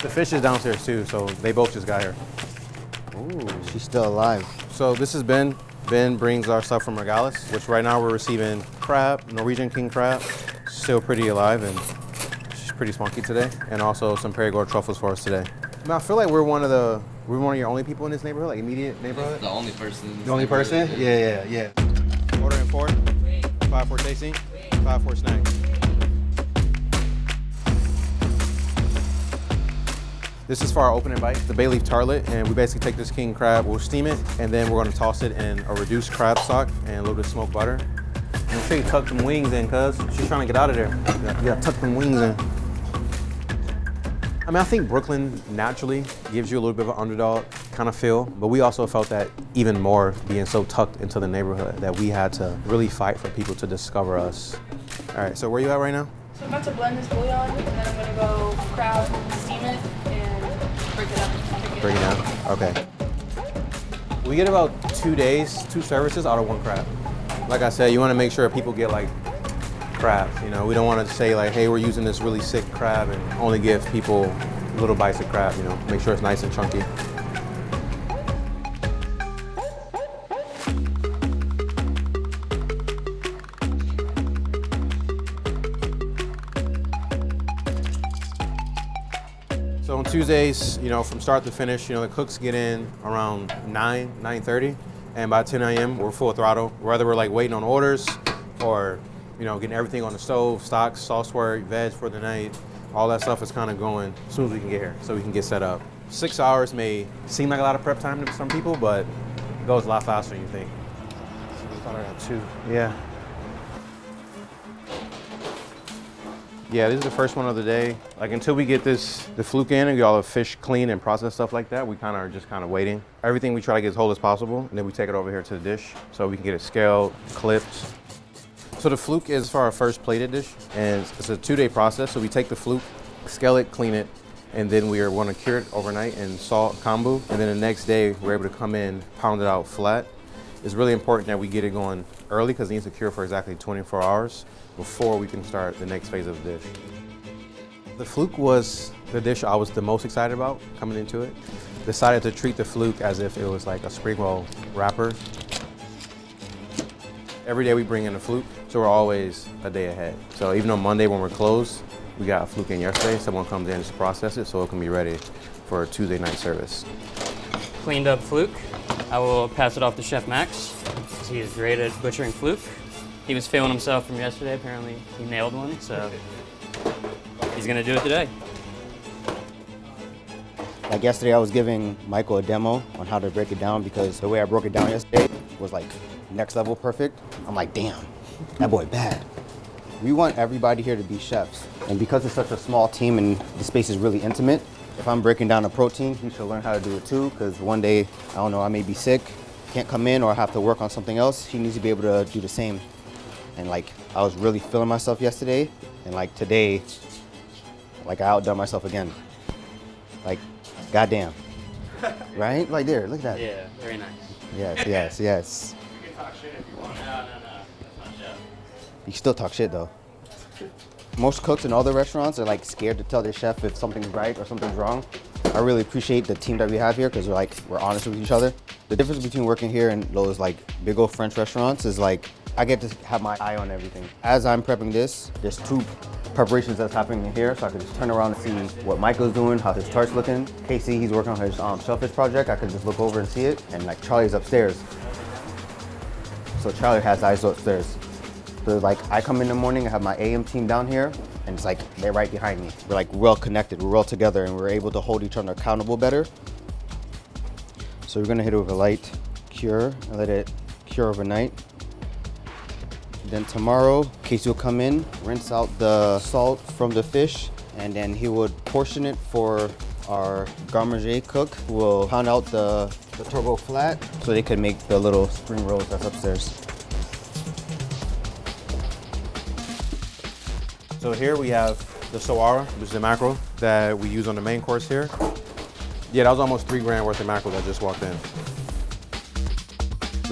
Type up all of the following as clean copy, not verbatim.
The fish is downstairs too, so they both just got here. Ooh, she's still alive. So this is Ben. Ben brings our stuff from Regalis, which right now we're receiving crab, Norwegian king crab, still pretty alive and she's pretty spunky today, and also some Perigord truffles for us today. I feel like we're one of your only people in this neighborhood, like immediate neighborhood. The only person. The only person? Yeah. Ordering 4, 5 for tasting, 5 for snack. This is for our opening bite, the bay leaf tartlet, and we basically take this king crab, we'll steam it, and then we're gonna toss it in a reduced crab stock and a little bit of smoked butter. Make sure you tuck them wings in, cuz she's trying to get out of there. You gotta tuck them wings in. I think Brooklyn naturally gives you a little bit of an underdog kind of feel, but we also felt that even more being so tucked into the neighborhood that we had to really fight for people to discover us. All right, so where you at right now? So I'm about to blend this bouillon, and then I'm gonna go crab, steam it, and break it up. Break it down, okay. We get about 2 days, 2 services out of 1 crab. Like I said, you wanna make sure people get like crabs, you know? We don't wanna say like, hey, we're using this really sick crab and only give people little bites of crab, you know? Make sure it's nice and chunky. So on Tuesdays, you know, from start to finish, you know, the cooks get in around 9:30, and by 10 a.m. we're full throttle. Whether we're like waiting on orders or, you know, getting everything on the stove, stocks, sauce work, veg for the night, all that stuff is kind of going as soon as we can get here, so we can get set up. 6 hours may seem like a lot of prep time to some people, but it goes a lot faster than you think. I thought I got 2. Yeah. Yeah, this is the first one of the day. Like until we get the fluke in and get all the fish clean and processed stuff like that, we are just waiting. Everything we try to get as whole as possible, and then we take it over here to the dish so we can get it scaled, clipped. So the fluke is for our first plated dish, and it's a 2-day process. So we take the fluke, scale it, clean it, and then we are going to cure it overnight in salt kombu. And then the next day, we're able to come in, pound it out flat. It's really important that we get it going early because it needs to cure for exactly 24 hours before we can start the next phase of the dish. The fluke was the dish I was the most excited about coming into it. Decided to treat the fluke as if it was like a spring roll wrapper. Every day we bring in a fluke, so we're always a day ahead. So even on Monday when we're closed, we got a fluke in yesterday. Someone comes in to process it so it can be ready for a Tuesday night service. Cleaned up fluke. I will pass it off to Chef Max, because he is great at butchering fluke. He was feeling himself from yesterday. Apparently he nailed one, so he's gonna do it today. Like yesterday, I was giving Michael a demo on how to break it down because the way I broke it down yesterday was like next level perfect. I'm like, damn, that boy bad. We want everybody here to be chefs. And because it's such a small team and the space is really intimate, if I'm breaking down a protein, he should learn how to do it too, because one day, I don't know, I may be sick, can't come in, or have to work on something else. He needs to be able to do the same. And like, I was really feeling myself yesterday, and like today, like I outdone myself again. Like, goddamn. Right? Like there, look at that. Yeah, very nice. Yes. You can talk shit if you want. No, that's not chef. You can still talk shit though. Most cooks in all the restaurants are like scared to tell their chef if something's right or something's wrong. I really appreciate the team that we have here because we're honest with each other. The difference between working here and those like big old French restaurants is like I get to have my eye on everything. As I'm prepping this, there's 2 preparations that's happening in here, so I can just turn around and see what Michael's doing, how his tart's looking. Casey, he's working on his shellfish project. I can just look over and see it, and like Charlie's upstairs. So Charlie has eyes upstairs. So like I come in the morning, I have my AM team down here, and it's like they're right behind me. We're like well connected, we're well together, and we're able to hold each other accountable better. So we're gonna hit it with a light cure and let it cure overnight. Then tomorrow, Casey will come in, rinse out the salt from the fish, and then he would portion it for our garde cook, who will pound out the turbo flat so they can make the little spring rolls that's upstairs. So here we have the saguara, which is the mackerel that we use on the main course here. Yeah, that was almost 3 grand worth of mackerel that just walked in.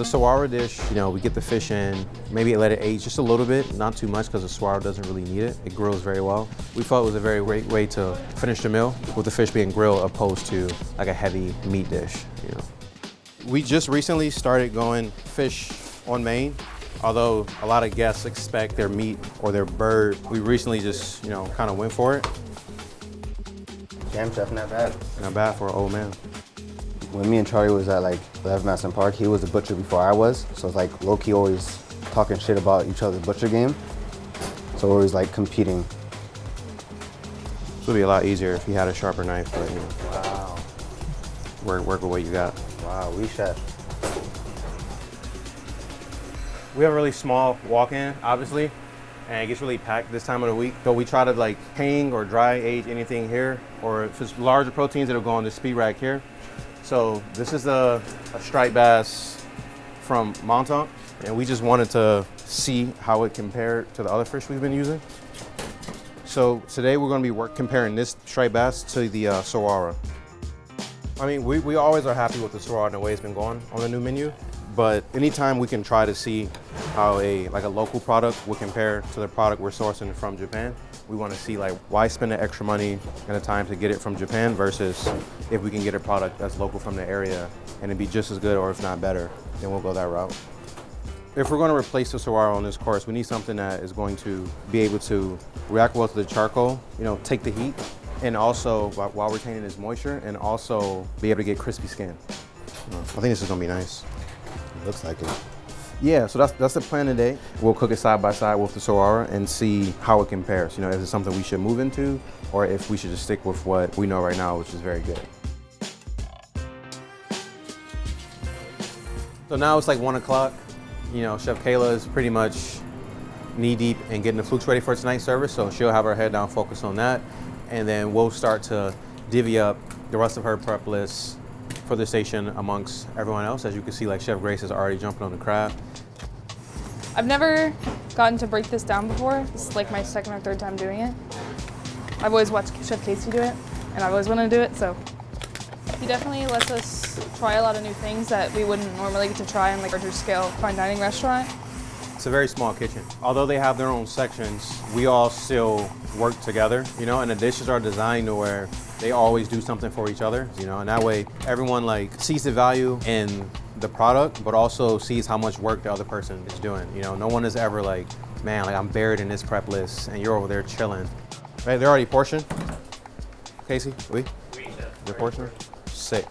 the saguara dish, you know, we get the fish in, maybe let it age just a little bit, not too much because the saguara doesn't really need it. It grills very well. We felt it was a very great way to finish the meal with the fish being grilled opposed to like a heavy meat dish, you know. We just recently started going fish on main. Although a lot of guests expect their meat or their bird, we recently just, you know, kind of went for it. Damn, chef, not bad. Not bad for an old man. When me and Charlie was at like Lev Masson Park, he was the butcher before I was. So it's like low-key always talking shit about each other's butcher game. So we're always like competing. This would be a lot easier if you had a sharper knife, but you know, Wow. work with what you got. Wow, we chef. We have a really small walk-in, obviously, and it gets really packed this time of the week. So we try to like hang or dry age anything here, or if it's larger proteins, it'll go on the speed rack here. So this is a striped bass from Montauk, and we just wanted to see how it compared to the other fish we've been using. So today we're going to be comparing this striped bass to the saguara. I mean, we always are happy with the saguara and the way it's been going on the new menu, but anytime we can try to see how a local product would compare to the product we're sourcing from Japan, we want to see like why spend the extra money and the time to get it from Japan versus if we can get a product that's local from the area and it'd be just as good or if not better, then we'll go that route. If we're going to replace the saguara on this course, we need something that is going to be able to react well to the charcoal, you know, take the heat, and also while retaining its moisture, and also be able to get crispy skin. I think this is gonna be nice. It looks like it. Yeah, so that's the plan today. We'll cook it side by side with the saguara and see how it compares. You know, is it something we should move into, or if we should just stick with what we know right now, which is very good. So now it's like 1 o'clock. You know, Chef Kayla is pretty much knee deep in getting the flukes ready for tonight's service, so she'll have her head down, focus on that, and then we'll start to divvy up the rest of her prep list for the station amongst everyone else. As you can see, like Chef Grace is already jumping on the crab. I've never gotten to break this down before. This is like my second or third time doing it. I've always watched Chef Casey do it, and I've always wanted to do it, so. He definitely lets us try a lot of new things that we wouldn't normally get to try in like a larger scale fine dining restaurant. It's a very small kitchen. Although they have their own sections, we all still work together, you know, and the dishes are designed to where they always do something for each other, you know, and that way everyone like sees the value in the product, but also sees how much work the other person is doing. You know, no one is ever like, man, like I'm buried in this prep list and you're over there chilling. Right, they're already portioned. Casey, oui? They're portioned? Sick.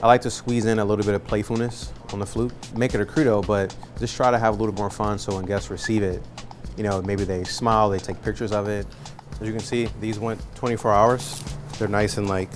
I like to squeeze in a little bit of playfulness on the fluke. Make it a crudo, but just try to have a little more fun so when guests receive it, you know, maybe they smile, they take pictures of it. As you can see, these went 24 hours. They're nice and like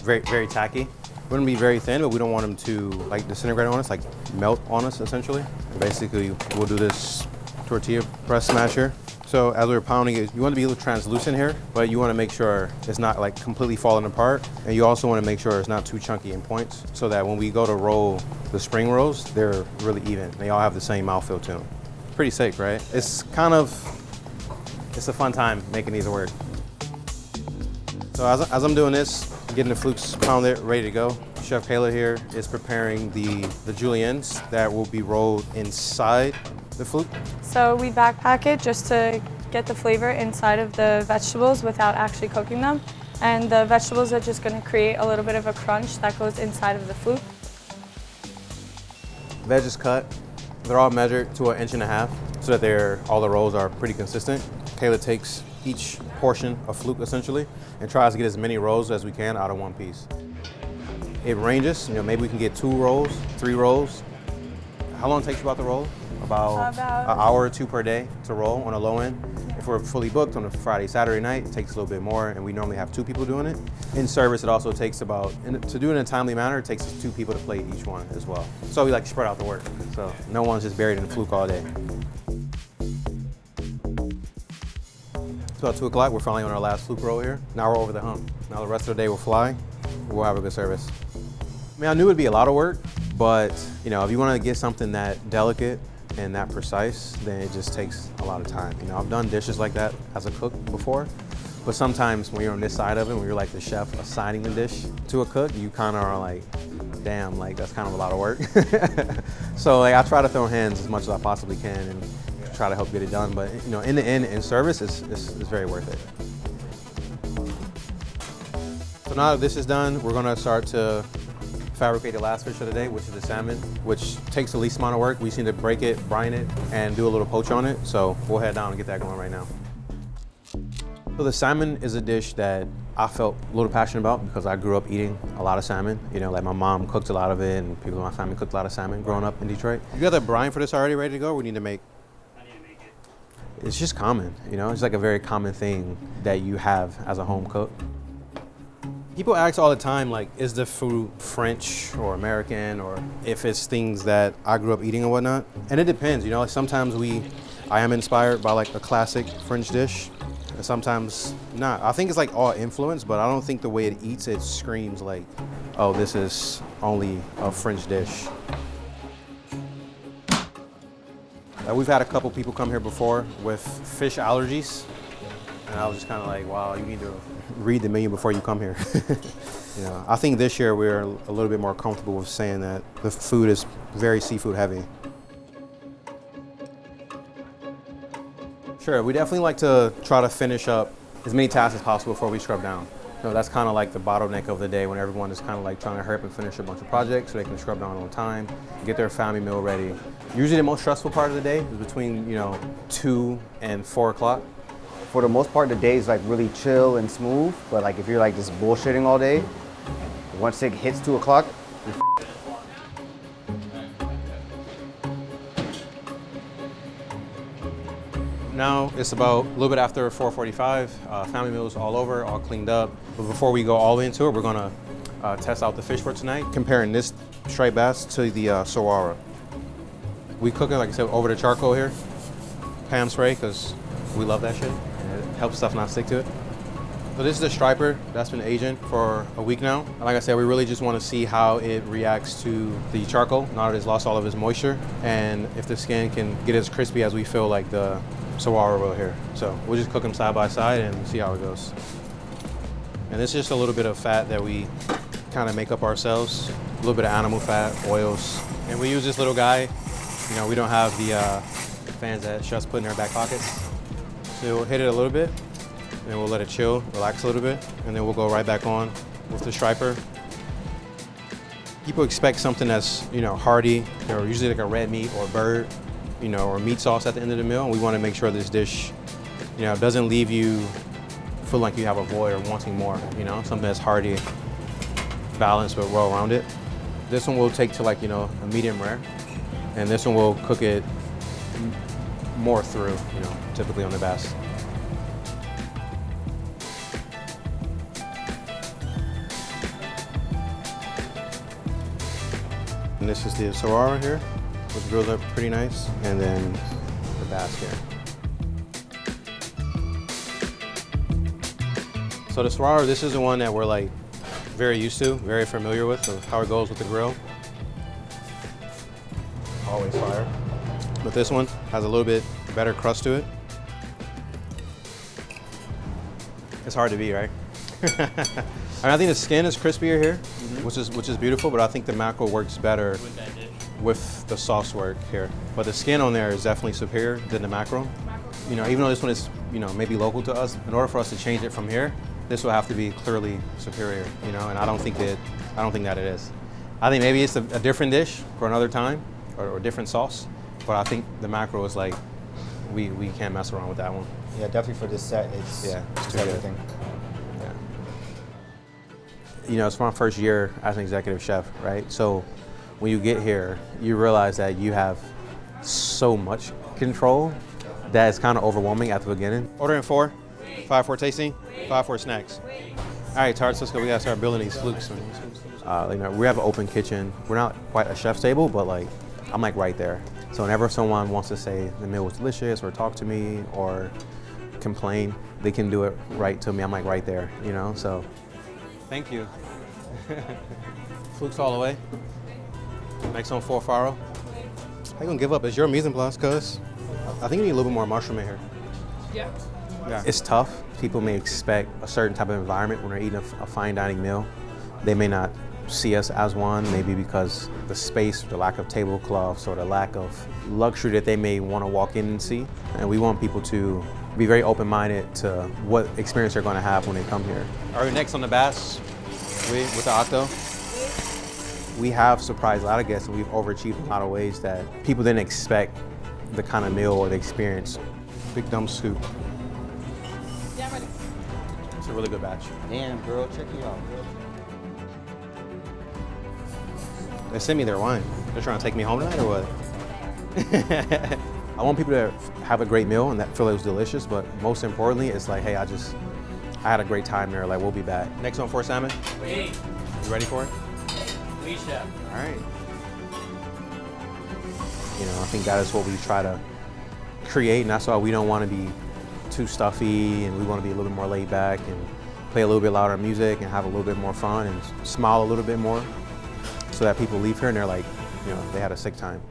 very, very tacky. Wouldn't be very thin, but we don't want them to like disintegrate on us, like melt on us essentially. And basically, we'll do this tortilla press smasher. So as we're pounding it, you want to be a little translucent here, but you want to make sure it's not like completely falling apart. And you also want to make sure it's not too chunky in points so that when we go to roll the spring rolls, they're really even. They all have the same mouthfeel to them. Pretty sick, right? It's a fun time making these work. So as I'm doing this, getting the flukes pounded, ready to go, Chef Kayla here is preparing the juliennes that will be rolled inside the fluke. So we backpack it just to get the flavor inside of the vegetables without actually cooking them. And the vegetables are just going to create a little bit of a crunch that goes inside of the fluke. Veg is cut. They're all measured to 1.5 inches so that all the rolls are pretty consistent. Kayla takes each portion of fluke essentially and tries to get as many rolls as we can out of one piece. It ranges, you know, maybe we can get 2 rolls, 3 rolls. How long it takes you about to roll? About an hour or 2 per day to roll on a low end. If we're fully booked on a Friday, Saturday night, it takes a little bit more, and we normally have 2 people doing it. In service, it also takes to do it in a timely manner, it takes 2 people to plate each one as well. So we like to spread out the work, so no one's just buried in the fluke all day. It's about 2 o'clock, we're finally on our last fluke roll here. Now we're over the hump. Now the rest of the day will fly, we'll have a good service. I mean, I knew it'd be a lot of work, but you know, if you want to get something that delicate and that precise, then it just takes a lot of time. You know, I've done dishes like that as a cook before, but sometimes when you're on this side of it, when you're like the chef assigning the dish to a cook, you kind of are like, damn, like that's kind of a lot of work. So like I try to throw hands as much as I possibly can and try to help get it done. But you know, in the end, in service, it's very worth it. So now that this is done, we're gonna start to fabricate the last fish of the day, which is the salmon, which takes the least amount of work. We just need to break it, brine it, and do a little poach on it. So we'll head down and get that going right now. So the salmon is a dish that I felt a little passionate about because I grew up eating a lot of salmon. You know, like my mom cooked a lot of it and people in my family cooked a lot of salmon growing up in Detroit. You got the brine for this already ready to go? We need to make. I need to make it. It's just common, you know? It's like a very common thing that you have as a home cook. People ask all the time, like, is the food French or American, or if it's things that I grew up eating or whatnot. And it depends, you know, like sometimes I am inspired by like a classic French dish, and sometimes not. I think it's like all influence, but I don't think the way it eats, it screams like, oh, this is only a French dish. We've had a couple people come here before with fish allergies, and I was just kind of like, wow, you need to read the menu before you come here. You know, I think this year we're a little bit more comfortable with saying that the food is very seafood heavy. Sure, we definitely like to try to finish up as many tasks as possible before we scrub down. So that's kind of like the bottleneck of the day when everyone is kind of like trying to hurry up and finish a bunch of projects so they can scrub down on time, get their family meal ready. Usually the most stressful part of the day is between, you know, 2 and 4 o'clock. For the most part, the day is like really chill and smooth, but like if you're like just bullshitting all day, once it hits 2 o'clock, Now it's about a little bit after 4:45. Family meals all over, all cleaned up. But before we go all the way into it, we're gonna test out the fish for tonight, comparing this striped bass to the saguara. We cook it, like I said, over the charcoal here. Pan spray, because we love that shit. And it helps stuff not stick to it. So this is the striper that's been aging for a week now. And like I said, we really just want to see how it reacts to the charcoal now that it's lost all of its moisture, and if the skin can get as crispy as we feel like the saguara will here. So we'll just cook them side by side and see how it goes. And this is just a little bit of fat that we kind of make up ourselves. A little bit of animal fat, oils. And we use this little guy. You know, we don't have the fans that chefs put in their back pockets. So we'll hit it a little bit, and then we'll let it chill, relax a little bit, and then we'll go right back on with the striper. People expect something that's, you know, hearty, or usually like a red meat or bird, you know, or meat sauce at the end of the meal. And we want to make sure this dish, you know, doesn't leave you feeling like you have a void or wanting more, you know, something that's hearty, balanced but well-rounded. This one we'll take to like, you know, a medium rare, and this one we'll cook it more through, you know, typically on the bass. And this is the saguara here, which grilled up pretty nice, and then the bass here. So the saguara, this is the one that we're like very used to, very familiar with, of how it goes with the grill. Always fire. But this one has a little bit better crust to it. It's hard to beat, right? And I think the skin is crispier here, which is beautiful, but I think the mackerel works better With that dish. with the sauce work here. But the skin on there is definitely superior than the mackerel. You know, even though this one is, you know, maybe local to us, in order for us to change it from here, this will have to be clearly superior, you know, and I don't think that it is. I think maybe it's a different dish for another time, or different sauce, but I think the mackerel is like, we can't mess around with that one. yeah, definitely for this set, it's Yeah, just too good. everything. Yeah. You know, it's my first year as an executive chef, right? So when you get here, you realize that you have so much control that it's kind of overwhelming at the beginning. Ordering 4, 5 for tasting, 5 for snacks. All right, tarts, let's go. We gotta start building these flukes. You know, we have an open kitchen. We're not quite a chef's table, but like, I'm like right there. So whenever someone wants to say the meal was delicious, or talk to me, or complain, they can do it right to me. I'm like right there, you know, so. Thank you. Flukes all the way. Next on 4 farro. How you gonna give up? It's your mise en place, cuz. I think you need a little bit more mushroom in here. Yeah. Yeah. It's tough. People may expect a certain type of environment when they're eating a fine dining meal. They may not see us as one, maybe because the space, the lack of tablecloths, or the lack of luxury that they may want to walk in and see. And we want people to be very open-minded to what experience they're going to have when they come here. All right, next on the bass, with the octo. We have surprised a lot of guests, and we've overachieved in a lot of ways that people didn't expect the kind of meal or the experience. Big dumb scoop. Yeah, I'm ready. It's a really good batch. Damn, girl, check you out, girl. They sent me their wine. They're trying to take me home tonight or what? I want people to have a great meal and that feel it was delicious, but most importantly, it's like, hey, I had a great time there. Like, we'll be back. Next one for salmon. Wait. You ready for it? Please, chef. All right. You know, I think that is what we try to create, and that's why we don't want to be too stuffy, and we want to be a little bit more laid back and play a little bit louder music and have a little bit more fun and smile a little bit more so that people leave here and they're like, you know, they had a sick time.